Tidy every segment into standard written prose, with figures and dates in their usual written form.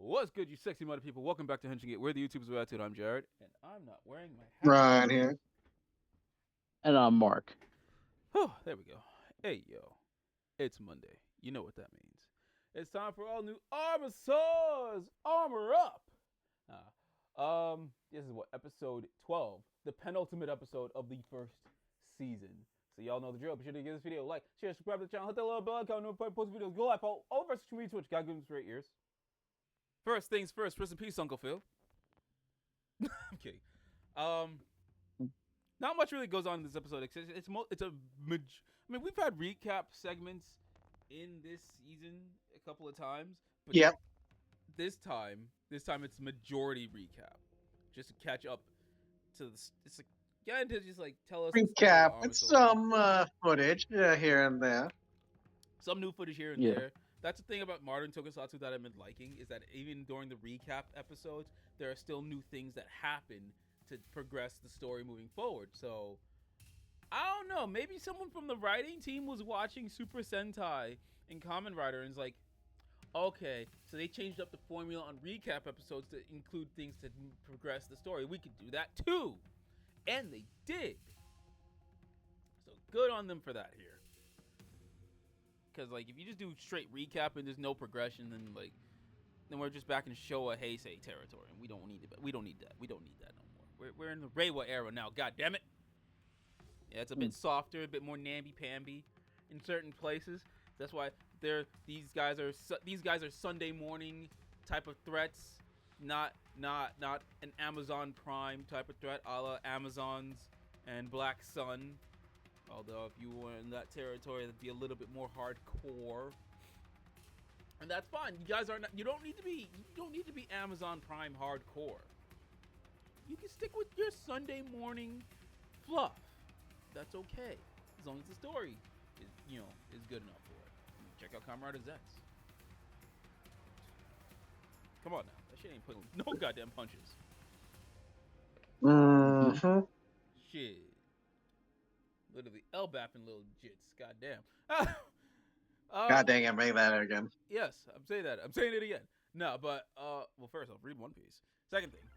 What's good, you sexy mother people? Welcome back to Hunching It. We're the YouTubers of Attitude. I'm Jared, and I'm not wearing my hat. Right here. And I'm Mark. Oh, there we go. Hey, yo. It's Monday. You know what that means. It's time for all new Armorsaurs! Armor up! This is what, episode 12. The penultimate episode of the first season. So y'all know the drill. Be sure to give this video a like, share, subscribe to the channel, hit that little bell icon, post videos, go live, follow all of our social media Twitch. Gotta give them straight ears. First things first, rest in peace, Uncle Phil. Okay. Not much really goes on in this episode. I mean, we've had recap segments in this season a couple of times, but Yep. this time it's majority recap, just to catch up to the. It's like yeah, to just like tell us Recap. It's some footage here and there. Some new footage here and there. That's the thing about modern tokusatsu that I've been liking, is that even during the recap episodes, there are still new things that happen to progress the story moving forward. So, I don't know. Maybe someone from the writing team was watching Super Sentai and Kamen Rider and is like, okay, so they changed up the formula on recap episodes to include things to progress the story. We could do that too. And they did. So, good on them for that here. Because, like, if you just do straight recap and there's no progression, then we're just back in Showa Heisei territory, and we don't need it. We don't need that. We don't need that no more. We're in the Reiwa era now. God damn it. Yeah, it's a bit softer, a bit more namby-pamby in certain places. That's why these guys are Sunday morning type of threats, not an Amazon Prime type of threat, a la Amazons and Black Sun. Although if you were in that territory, that'd be a little bit more hardcore, and that's fine. You guys are not. You don't need to be Amazon Prime hardcore. You can stick with your Sunday morning fluff. That's okay, as long as the story is good enough for it. Check out Kamen Rider X. Come on now, that shit ain't putting no goddamn punches. Mm-hmm. Shit. Literally L-bapping little jits. Goddamn. God dang it, make that again. Yes, I'm saying that. I'm saying it again. No, but well, first off, read One Piece. Second thing,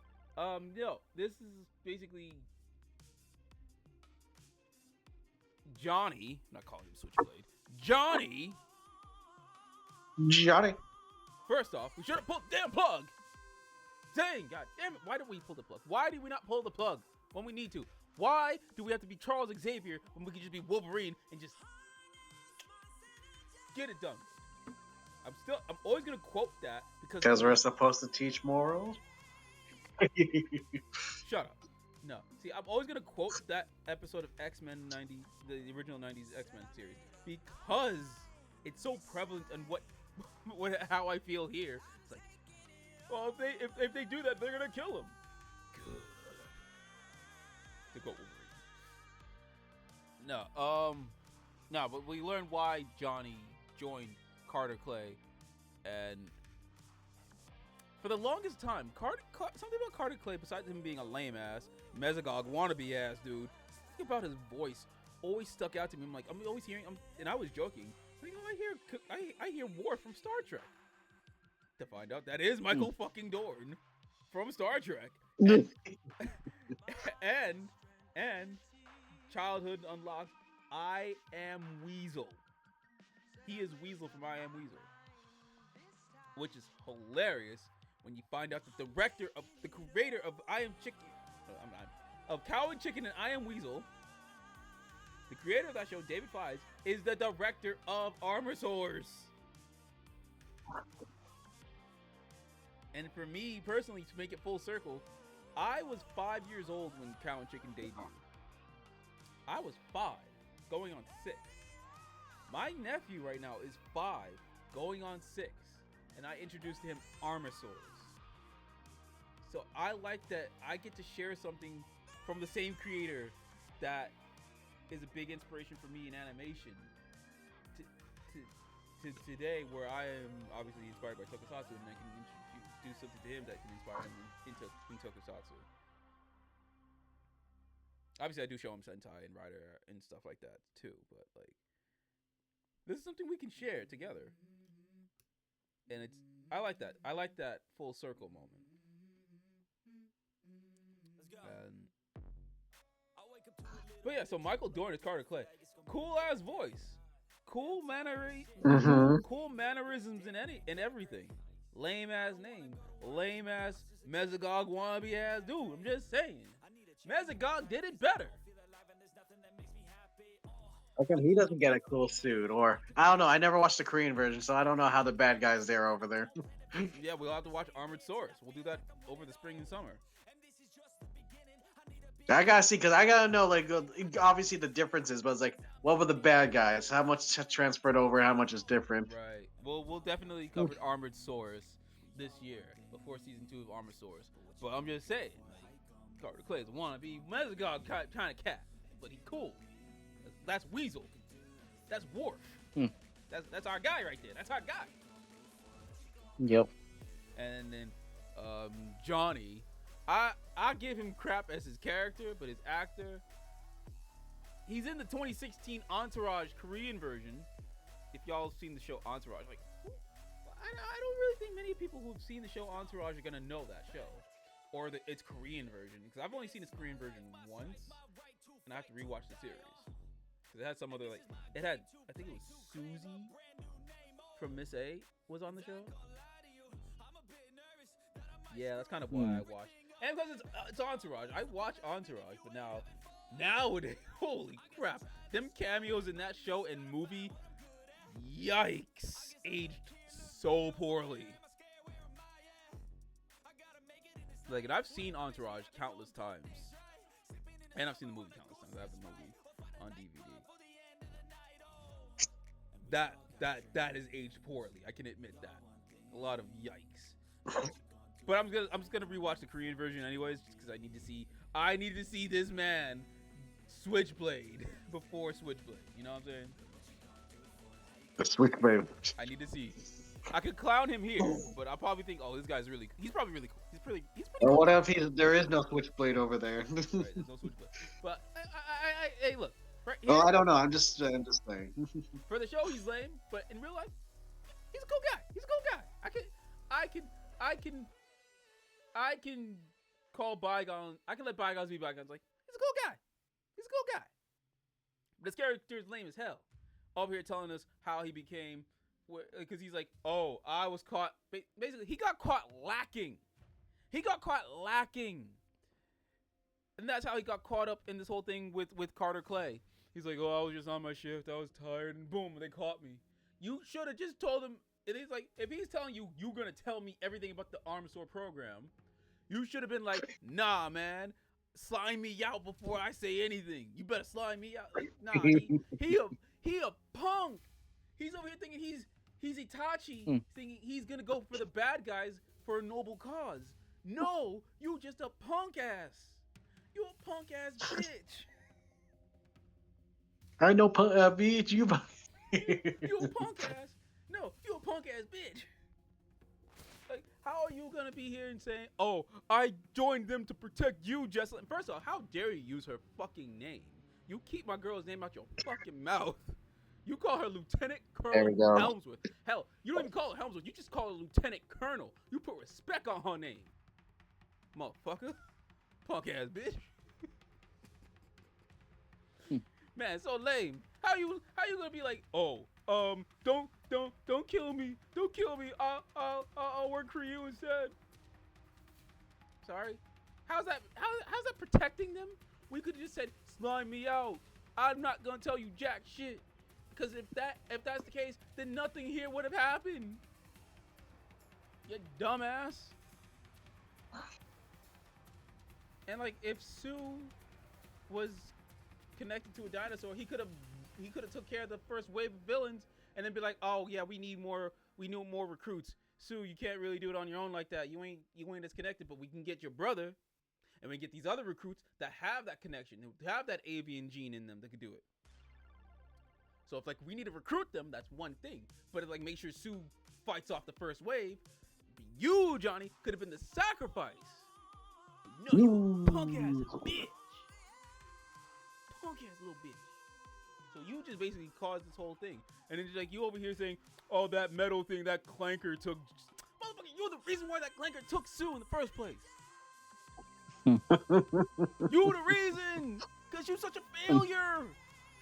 this is basically Johnny. I'm not calling him Switchblade. Johnny. First off, we should have pulled the damn plug. Dang, god damn it! Why did we pull the plug? Why did we not pull the plug when we need to? Why do we have to be Charles Xavier when we can just be Wolverine and just get it done? I'm always gonna quote that because we're supposed to teach morals. Shut up. No. See, I'm always gonna quote that episode of X-Men 90, the original 90s X-Men series, because it's so prevalent in how I feel here. It's like, well, if they do that, they're gonna kill him. Good. To quote Wolverine. No, but we learned why Johnny joined Carter Clay, and for the longest time, something about Carter Clay, besides him being a lame ass, Mesogog wannabe ass dude, something about his voice always stuck out to me. I'm always hearing, and I was joking. I hear Worf from Star Trek. To find out that is Michael fucking Dorn from Star Trek. And childhood unlocked, I Am Weasel. He is Weasel from I Am Weasel, which is hilarious when you find out the creator of Cow and Chicken and I Am Weasel, the creator of that show, David Feiss, is the director of Armorsaurs. And for me personally, to make it full circle, I was 5 years old when Cow and Chicken debuted. I was 5, going on 6. My nephew right now is 5, going on 6, and I introduced to him Armorsaurs. So I like that I get to share something from the same creator that is a big inspiration for me in animation. To today, where I am obviously inspired by Tokusatsu, and I can do something to him that can inspire him in Tokusatsu. Obviously, I do show him Sentai and Rider and stuff like that too, but like, this is something we can share together, and I like that. I like that full circle moment. And, but yeah, so Michael Dorn is Carter Clay. Cool ass voice. Mm-hmm. Cool mannerisms in everything. Lame ass name. Lame ass Mesogog wannabe ass dude. I'm just saying. Mesogog did it better. How come he doesn't get a cool suit? Or I don't know. I never watched the Korean version, so I don't know how the bad guys there over there. Yeah, we'll have to watch Armorsaurs. We'll do that over the spring and summer. I gotta see because I gotta know like obviously the differences, but it's like what were the bad guys? How much transferred over? How much is different? Right. Well, we'll definitely cover Armored Saurs this year before season 2 of Armorsaurs. But I'm just saying, Carter Clay's a wannabe Mesogog kind of cat, but he cool. That's Weasel. That's Worf. That's our guy right there. That's our guy. Yep. And then Johnny, I give him crap as his character, but his actor, he's in the 2016 Entourage Korean version. If y'all have seen the show Entourage, like I don't really think many people who've seen the show Entourage are gonna know that show or its Korean version, because I've only seen its Korean version once, and I have to rewatch the series because it had some other I think it was Susie from Miss A was on the show. Yeah, that's kind of why I watched. And because it's Entourage. I watch Entourage, but nowadays, holy crap. Them cameos in that show and movie, yikes, aged so poorly. Like, and I've seen Entourage countless times. And I've seen the movie countless times. I have the movie on DVD. That is aged poorly. I can admit that. A lot of yikes. But I'm just gonna rewatch the Korean version anyways, just because I need to see this man Switchblade before Switchblade. You know what I'm saying? The Switchblade. I need to see. I could clown him here, but I'll probably think, oh, this guy's he's probably really cool. He's pretty Or cool. what if there is no Switchblade over there? Right, there's no Switchblade. But hey, look. Right here, Well, I don't know. I'm just saying. for the show, he's lame, but in real life, he's a cool guy. I can call bygones. I can let bygones be bygones. Like, he's a cool guy. But his character is lame as hell. Over here telling us how he became, because he's like, oh, I was caught. Basically, he got caught lacking. And that's how he got caught up in this whole thing with Carter Clay. He's like, oh, I was just on my shift. I was tired, and boom, they caught me. You should have just told him. It is like, if he's telling you, you're going to tell me everything about the Armorsaur program, you should have been like, nah, man, slime me out before I say anything. You better slime me out. Like, nah, he a punk. He's over here thinking he's Itachi, thinking he's going to go for the bad guys for a noble cause. No, you just a punk ass. You a punk ass bitch. I know, bitch. You a punk ass. No, you a punk ass bitch. Like, how are you gonna be here and saying, "Oh, I joined them to protect you, Jesselyn"? First off, how dare you use her fucking name? You keep my girl's name out your fucking mouth. You call her Lieutenant Colonel Helmsworth. Hell, you don't even call her Helmsworth. You just call her Lieutenant Colonel. You put respect on her name, motherfucker. Punk ass bitch. Man, so lame. How you gonna be like, oh, don't kill me. Don't kill me. I'll work for you instead. Sorry. How's that protecting them? We could have just said, slime me out. I'm not gonna tell you jack shit. Because if that's the case, then nothing here would have happened. You dumbass. And like, if Sue was connected to a dinosaur, he could have took care of the first wave of villains and then be like, oh yeah, we need more recruits. Sue, you can't really do it on your own like that. You ain't as connected, but we can get your brother, and we get these other recruits that have that connection, who have that avian gene in them that could do it. So if like we need to recruit them, that's one thing. But if like make sure Sue fights off the first wave, you, Johnny, could have been the sacrifice. No, you punk ass bitch. Punk ass little bitch. So you just basically caused this whole thing. And then like you over here saying, oh, that metal thing, that clanker took. Motherfucker, you're the reason why that clanker took Sue in the first place. Hmm. You the reason, cause you're such a failure.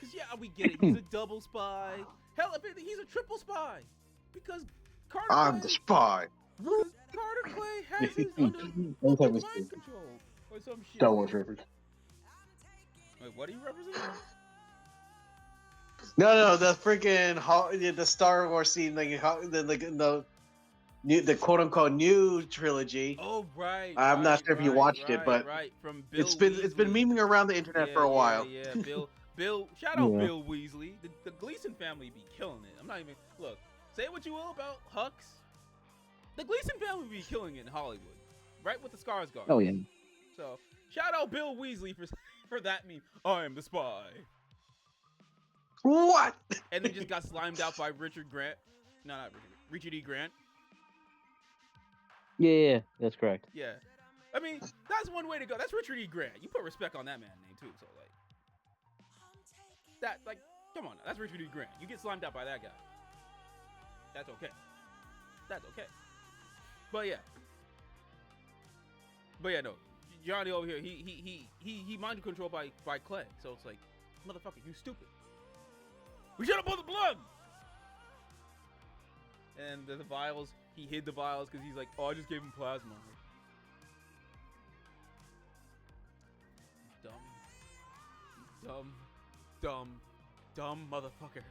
Cause yeah, we get it. He's a double spy. Hell, if anything, he's a triple spy. Because Carter I'm the Clay, spy. because Carter Clay has his under Don't tell fucking me mind stupid. control or some shit. Star Wars reference. Wait, what are you representing? No, the freaking the Star Wars scene, the quote unquote new trilogy. Oh right. I'm not sure if you watched it, but right. From Bill it's been Weasley. memeing around the internet for a while. Yeah. Bill. Shout out Yeah. Bill Weasley. The Gleason family be killing it. I'm not even look. Say what you will about Hux. The Gleason family be killing it in Hollywood, right with the Skarsgård. Oh yeah. So shout out Bill Weasley for that meme. I am the spy. What? And then just got slimed out by Richard Grant. No, not Richard E. Grant. Yeah, that's correct. Yeah. I mean, that's one way to go. That's Richard E. Grant. You put respect on that man's name too. So like, come on, now. That's Richard E. Grant. You get slimed out by that guy. That's okay. That's okay. But yeah, no. Johnny over here, he mind control by Clay. So it's like, motherfucker, you stupid. We should have pulled the plug. And the vials, he hid the vials because he's like, oh, I just gave him plasma. Dumb motherfucker.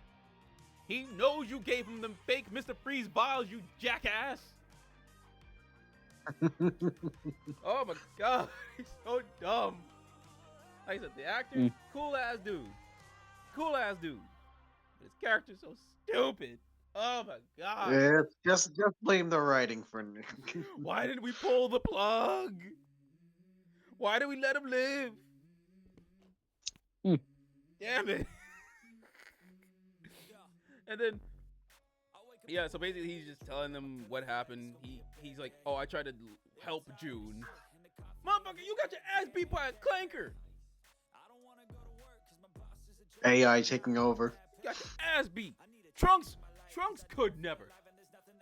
He knows you gave him them fake Mr. Freeze vials, you jackass. Oh my god, he's so dumb. Like I said, the actor, cool ass dude. But his character's so stupid. Oh my god. Yeah, just blame the writing for. Why did we pull the plug? Why did we let him live? Damn it. And then, yeah, so basically he's just telling them what happened. He's like, oh, I tried to help June. Motherfucker, you got your ass beat by a clanker. AI taking over. You got your ass beat. Trunks could never.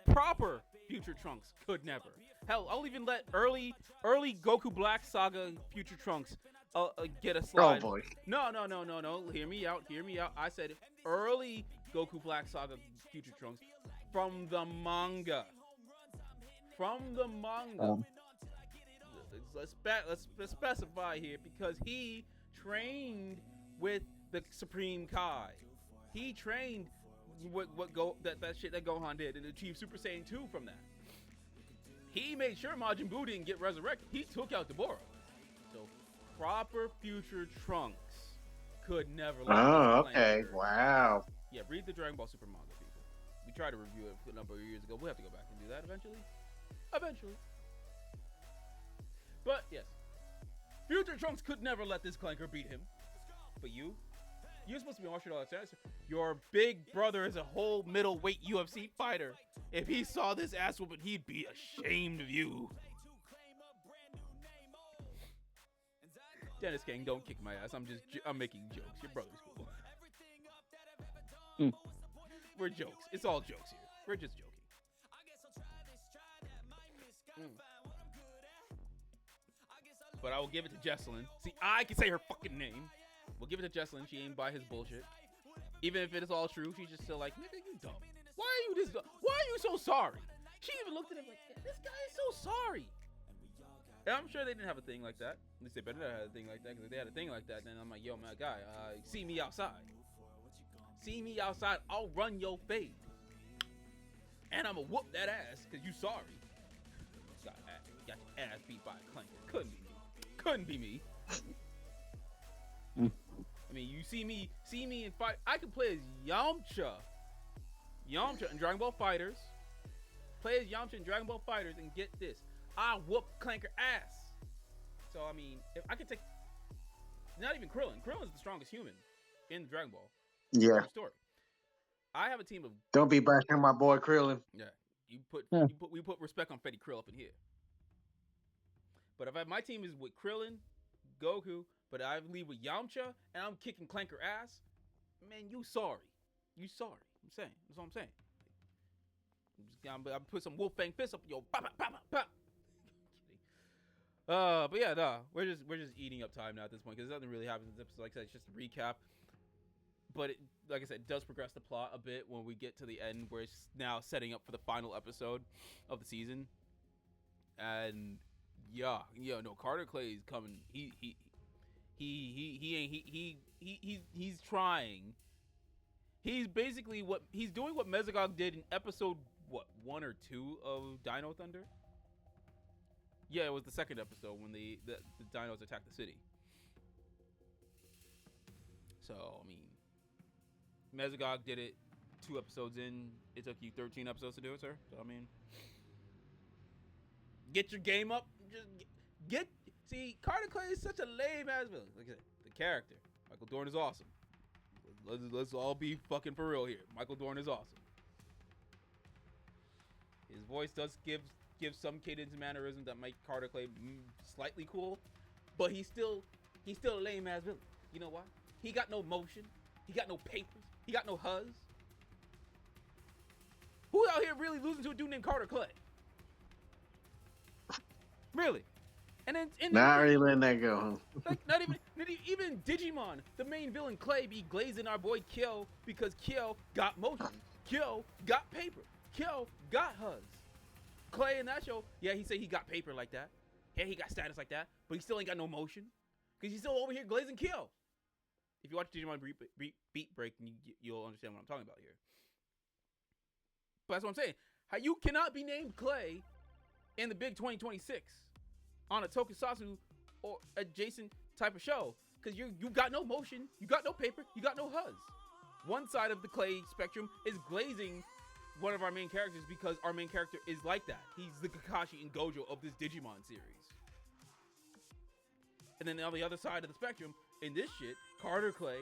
Proper future Trunks could never. Hell, I'll even let early Goku Black Saga future Trunks get a slide. Oh boy. No. Hear me out. I said early Goku Black Saga future Trunks from the manga. Let's specify here because he trained with the Supreme Kai. He trained that shit that Gohan did and achieved Super Saiyan 2 from that. He made sure Majin Buu didn't get resurrected. He took out Deborah. So proper future Trunks could never let Oh, this okay. clanker. Wow. Yeah, read the Dragon Ball Super manga, people. We tried to review it a number of years ago. We'll have to go back and do that eventually. But yes, future Trunks could never let this clanker beat him. But you're supposed to be martial arts. Your big brother is a whole middleweight UFC fighter. If he saw this ass whooping, he'd be ashamed of you. Dennis King, don't kick my ass. I'm making jokes. Your brother's cool. We're jokes. It's all jokes here. We're just joking. But I will give it to Jesselyn. See, I can say her fucking name. We'll give it to Jesselyn. She ain't by his bullshit. Even if it is all true, she's just still like, nigga, you dumb. Why are you this dumb? Why are you so sorry? She even looked at him like, this guy is so sorry. And I'm sure they didn't have a thing like that. At least they better not have a thing like that. Because if they had a thing like that, then I'm like, yo, my guy, see me outside. See me outside. I'll run your fade. And I'm going to whoop that ass because you sorry. Got your ass beat by a clanker. Couldn't be me. I mean, you see me in fight. I can play as Yamcha in Dragon Ball Fighters. Play as Yamcha in Dragon Ball Fighters and get this. I whoop clanker ass. So I mean, if I could take, not even Krillin. Krillin's the strongest human in Dragon Ball. Yeah. Story. I have a team of. Don't be bashing my boy Krillin. Yeah. We put respect on Fetty Krill up in here. But if my team is with Krillin, Goku, but I leave with Yamcha and I'm kicking clanker ass, man, you sorry. I'm saying. That's all I'm saying. I'm put some Wolfang fists up yo. Pop, pop, pop, pop. But yeah, no, we're just eating up time now at this point because nothing really happens in this episode. Like I said, it's just a recap. But like I said, it does progress the plot a bit when we get to the end, where it's now setting up for the final episode of the season. And yeah, no, Carter Clay is coming. He's trying. He's basically doing what Mesogog did in episode 1 or 2 of Dino Thunder. Yeah, it was the second episode when the dinos attacked the city. So I mean, Mesogog did it 2 episodes in. It took you 13 episodes to do it, sir. So I mean, get your game up. Just get. See, Carter Clay is such a lame ass villain. Like I said, the character, Michael Dorn is awesome. Let's all be fucking for real here. Michael Dorn is awesome. His voice does give some cadence and mannerisms that make Carter Clay slightly cool, but he's still a lame ass villain. You know why? He got no motion. He got no papers. He got no huzz. Who out here really losing to a dude named Carter Clay? Really? And then not really letting that go. Like not even Digimon, the main villain Clay, be glazing our boy Kyo because Kyo got motion, Kyo got paper, Kyo got huzz. Clay in that show, yeah, he said he got paper like that, yeah, he got status like that, but he still ain't got no motion because he's still over here glazing Kyo. If you watch Digimon Beat Break, you'll understand what I'm talking about here. But that's what I'm saying. How you cannot be named Clay in the big 2026 on a tokusatsu or adjacent type of show because you got no motion, you got no paper, you got no huzz. One side of the Clay spectrum is glazing one of our main characters because our main character is like that. He's the Kakashi and Gojo of this Digimon series. And then on the other side of the spectrum, in this shit, Carter Clay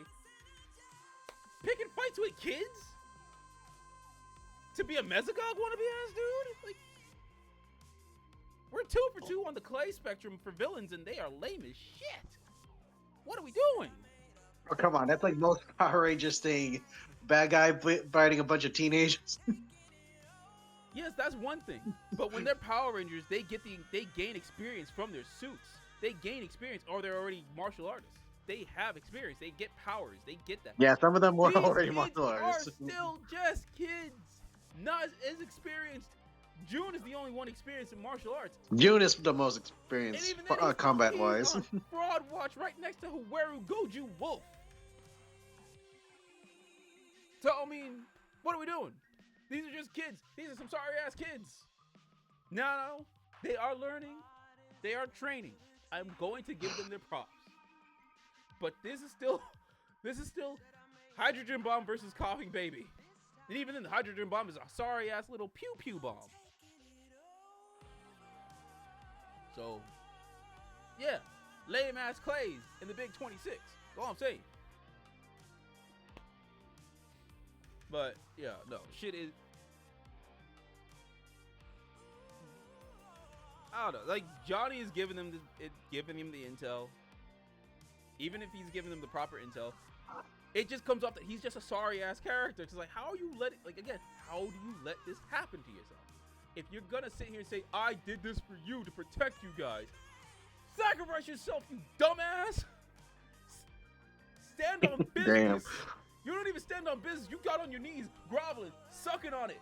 picking fights with kids to be a Mesogog wannabe ass dude? Like, we're 2 for 2 on the Clay spectrum for villains, and they are lame as shit. What are we doing? Oh, come on, that's like most Power Rangers thing. Bad guy fighting a bunch of teenagers. Yes, that's one thing. But when they're Power Rangers, they gain experience from their suits. They gain experience, or they're already martial artists. They have experience. They get powers. They get that. Yeah, some of them were These already kids martial artists. are still just kids, not as experienced. June is the only one experienced in martial arts. June is the most experienced combat-wise. Fraud watch right next to Haweru Goju Wolf. So I mean, what are we doing? These are just kids. These are some sorry-ass kids. No, they are learning. They are training. I'm going to give them their props. But this is still Hydrogen Bomb versus Coughing Baby. And even then, the Hydrogen Bomb is a sorry-ass little pew-pew bomb. So, yeah, lame-ass Clays in the big 26. That's all I'm saying. But, yeah, no, shit is... I don't know. Like, Johnny is giving him the intel. Even if he's giving them the proper intel, it just comes up that he's just a sorry-ass character. It's like, how do you let this happen to yourself? If you're gonna sit here and say, I did this for you to protect you guys, sacrifice yourself, you dumbass! Stand on business! Damn. You don't even stand on business. You got on your knees, groveling, sucking on it,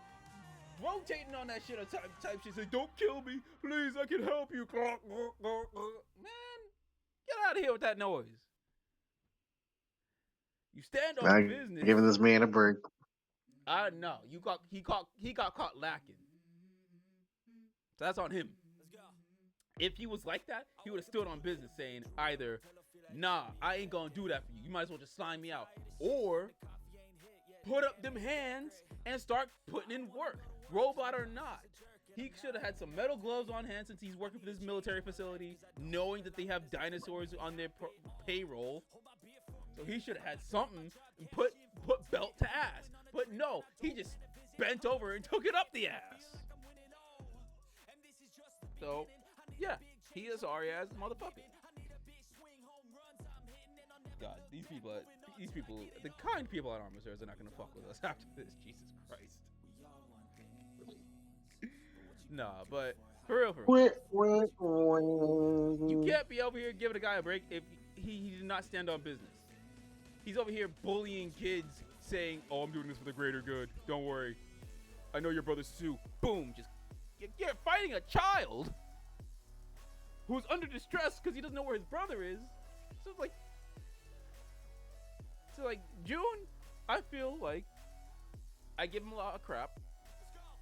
rotating on that shit or type shit. Say, don't kill me, please, I can help you. Man, get out of here with that noise. You stand on business. Giving this man a break. I know. He got caught lacking. So that's on him. If he was like that, he would have stood on business saying either, nah, I ain't gonna do that for you. You might as well just sign me out. Or put up them hands and start putting in work. Robot or not. He should have had some metal gloves on hand since he's working for this military facility, knowing that they have dinosaurs on their payroll. So he should have had something and put belt to ass. But no, he just bent over and took it up the ass. So, yeah, he is sorry ass motherfucker. God, these people, the kind people at Armorsaurs are not gonna fuck with us after this. Jesus Christ. Really. Nah, but for real, you You can't be over here giving a guy a break if he did not stand on business. He's over here bullying kids, saying, "Oh, I'm doing this for the greater good. Don't worry. I know your brother's Sue." Boom, just you're fighting a child who's under distress because he doesn't know where his brother is. So it's like June, I feel like I give him a lot of crap.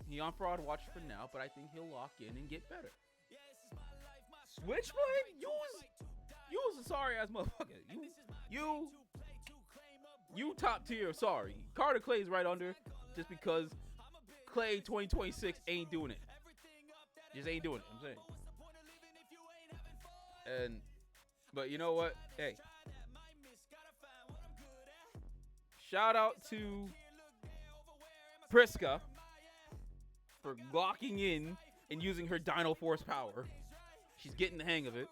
He on fraud watch for now, but I think he'll lock in and get better. Switchblade, you was a sorry ass motherfucker. You top tier sorry. Carter Clay's right under, just because Clay 2026 ain't doing it. Just ain't doing it. I'm saying. But you know what? Hey, shout out to Priska for locking in and using her Dino Force power. She's getting the hang of it.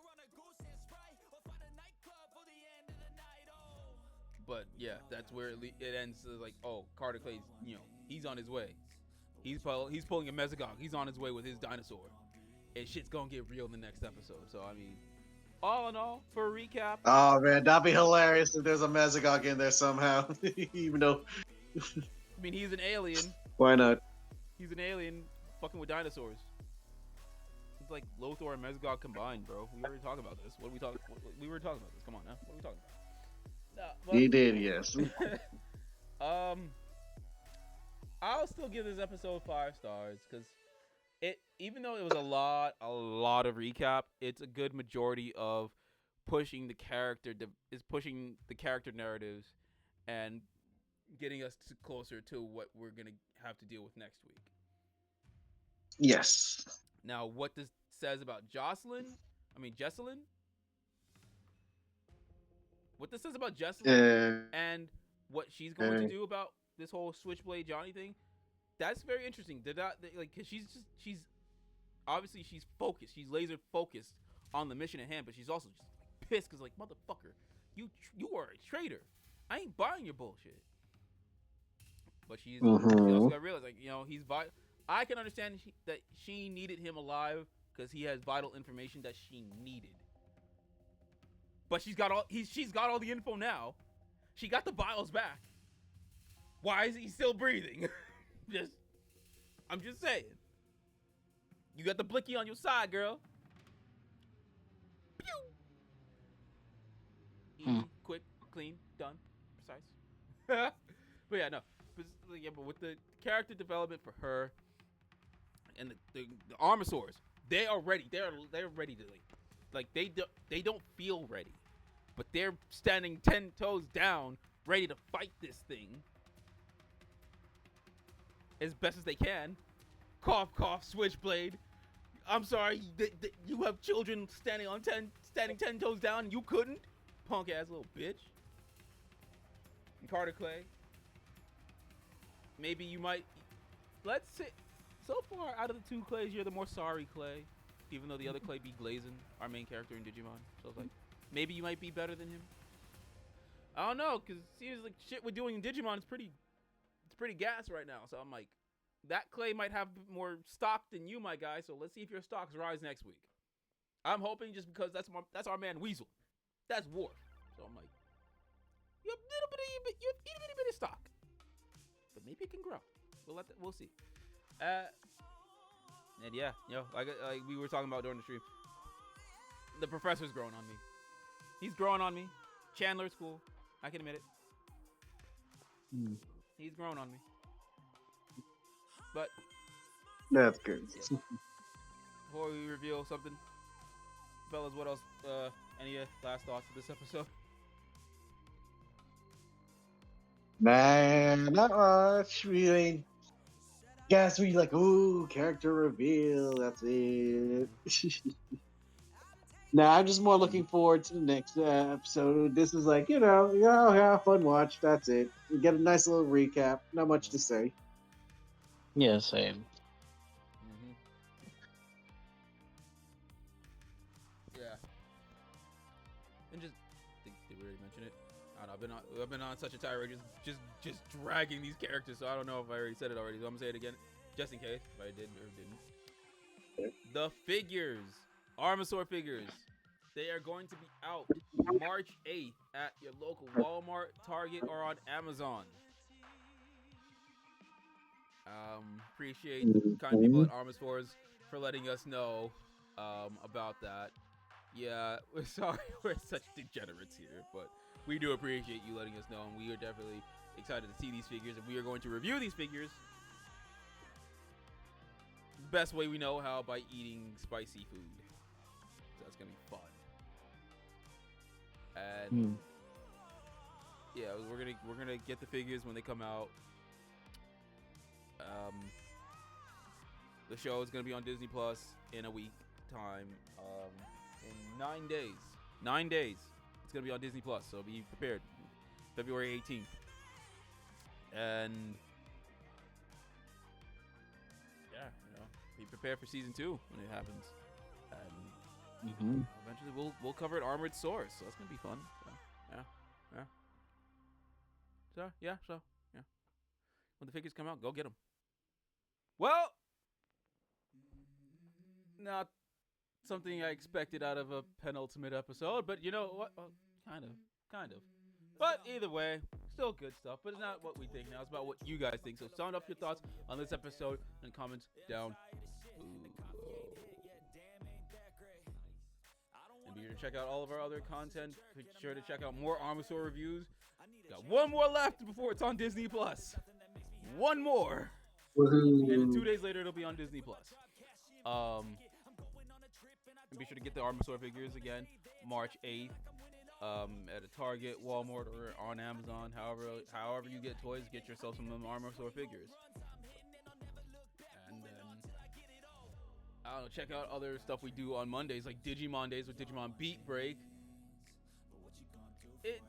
But yeah, that's where it ends. Like, oh, Carter Clay's, he's on his way. He's pulling a Mesogog. He's on his way with his dinosaur. And shit's gonna get real in the next episode. So, I mean, all in all, for a recap. Oh man, that'd be hilarious if there's a Mesogog in there somehow. Even though, I mean, he's an alien. why not? He's an alien fucking with dinosaurs. It's like Lothar and Mesogog combined, bro. We already talked about this. We were talking about this. Come on now. What are we talking about? He did, yes. I'll still give this episode 5 stars because even though it was a lot of recap, it's a good majority of pushing the character narratives and getting us closer to what we're gonna have to deal with next week. Yes. Now, what this says about Jessalyn? What this says about Jessalyn and what she's going to do about this whole Switchblade Johnny thing, that's very interesting. Cause she's obviously she's focused. She's laser focused on the mission at hand, but she's also just pissed because like, motherfucker, you are a traitor. I ain't buying your bullshit. But she also got to realize, like, he's vital. I can understand that she needed him alive because he has vital information that she needed. But she's got all the info now. She got the vials back. Why is he still breathing? I'm just saying. You got the blicky on your side, girl. Pew! Easy, quick, clean, done, precise. But yeah, no. But with the character development for her and the Armorsaurs, they are ready. They're ready to they don't feel ready, but they're standing 10 toes down, ready to fight this thing as best as they can. Cough, cough, Switchblade. I'm sorry, you have children standing 10 toes down, and you couldn't, punk ass little bitch. And Carter Clay. Maybe you might. Let's say, so far out of the 2 Clays, you're the more sorry Clay. Even though the other Clay be Glazin, our main character in Digimon. So it's like, maybe you might be better than him. I don't know, because it seems like shit we're doing in Digimon is pretty gas right now. So I'm like, that Clay might have more stock than you, my guy. So let's see if your stocks rise next week. I'm hoping just because that's our man Weasel. That's Worf. So I'm like, you have a little bit of stock. But maybe it can grow. We'll see. And yeah, like we were talking about during the stream, the professor's growing on me. He's growing on me. Chandler's cool. I can admit it. He's growing on me. But that's good. Yeah. Before we reveal something, fellas, what else? Any last thoughts of this episode? Man, not much. We guess we like, ooh, character reveal. That's it. Nah, I'm just more looking forward to the next episode. This is like, yeah, fun watch. That's it. We get a nice little recap. Not much to say. Yeah, same. Yeah. And did we already mention it? I don't know. I've been on such a tirade, just dragging these characters. So I don't know if I already said it already. So I'm gonna say it again, just in case if I did or didn't. the figures, Armorsaur figures. They are going to be out March 8th at your local Walmart, Target, or on Amazon. Appreciate the kind people at Armorsaurs for letting us know about that. Yeah, we're sorry we're such degenerates here, but we do appreciate you letting us know, and we are definitely excited to see these figures, and we are going to review these figures the best way we know how, by eating spicy food. So that's gonna be fun. And yeah, we're gonna get the figures when they come out. The show is gonna be on Disney Plus in a week time. In 9 days. 9 days. It's gonna be on Disney Plus, so be prepared. February 18th. And yeah, be prepared for season 2 when it happens. And eventually we'll cover it Armorsaurs, so that's gonna be fun. So when the figures come out, go get them. Well, not something I expected out of a penultimate episode, but you know what? Well, kind of. But either way, still good stuff. But it's not what we think now. It's about what you guys think. So sound off your thoughts on this episode and comments down below. And be sure to check out all of our other content. Be sure to check out more Armorsaur reviews. Got one more left before it's on Disney Plus. One more. Woohoo. And 2 days later, it'll be on Disney Plus. And be sure to get the Armorsaur figures again, March 8th, at a Target, Walmart, or on Amazon. However you get toys, get yourself some of them Armorsaur figures. And then, I don't know, check out other stuff we do on Mondays, like Digimon Days with Digimon Beat Break. It's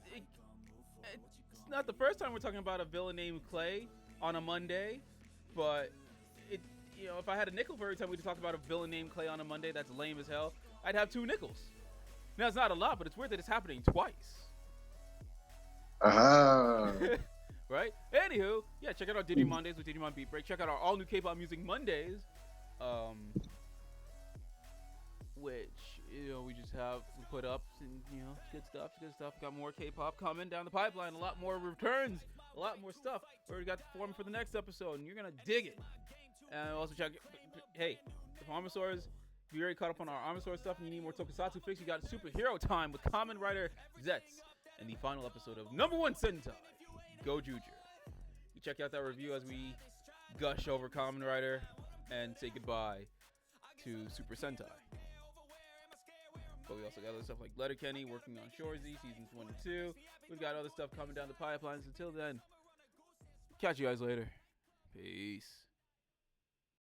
not the first time we're talking about a villain named Clay on a Monday, but if I had a nickel for every time we talked about a villain named Clay on a Monday, that's lame as hell. I'd have 2 nickels. Now it's not a lot, but it's weird that it's happening twice. Right? Anywho, yeah, check out our Digimon Days with Digimon Beat Break. Check out our all new K-pop music Mondays, which we just have put up, and good stuff. Got more K-pop coming down the pipeline. A lot more returns. A lot more stuff. We already got the form for the next episode, and you're gonna dig it. And also check. Hey, if Armorsaurs, if you already caught up on our Armorsaurs stuff and you need more Tokusatsu fix, you got Superhero Time with Kamen Rider Zetsu and the final episode of #1 Sentai, Go Juju. You check out that review as we gush over Kamen Rider and say goodbye to Super Sentai. But we also got other stuff like Letterkenny working on Shorzy seasons 1 and 2. We've got other stuff coming down the pipelines. Until then, catch you guys later. Peace.